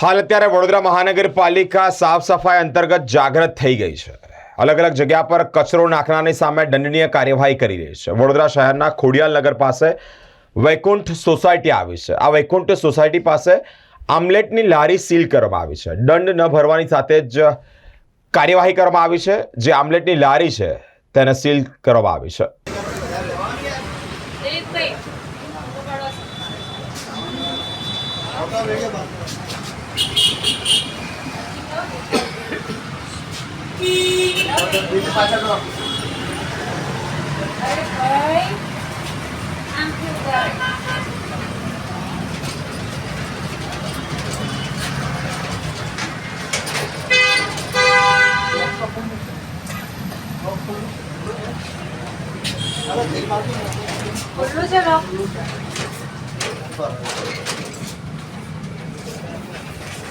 હાલ અત્યારે વડોદરા મહાનગરપાલિકા સાફ સફાઈ અંતર્ગત જાગૃત થઈ ગઈ છે। અલગ અલગ જગ્યા પર કચરો નાખનારની સામે દંડનીય કાર્યવાહી કરી રહી છે। વડોદરા શહેરના ખોડિયાલનગર પાસે વૈકુંઠ સોસાયટી આવી છે। આ વૈકુંઠ સોસાયટી પાસે આમલેટની લારી સીલ કરવામાં આવી છે। દંડ ન ભરવાની સાથે જ કાર્યવાહી કરવામાં આવી છે। જે આમલેટની લારી છે તેને સીલ કરવામાં આવી છે।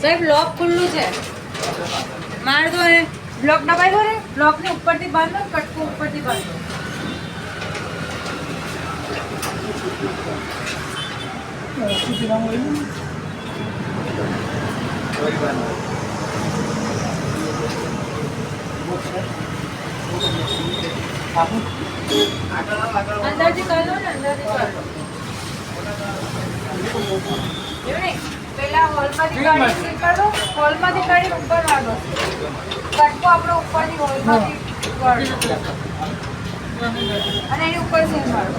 સાહેબ લોક ખુલ્લું છે માર દો ને બ્લોક દબાવ્યો રે બ્લોક ને ઉપરથી બાંધો કટકો ઉપરથી બાંધો અંદરથી કરો ને અંદરથી કરો એવું નહીં પેલા હોલમાંથી કાઢી સીલ કરો હોલમાંથી કાઢી ઉપર વાળો કટકો આપણો ઉપરથી હોલમાંથી વાળો અને એની ઉપર સીલ મારો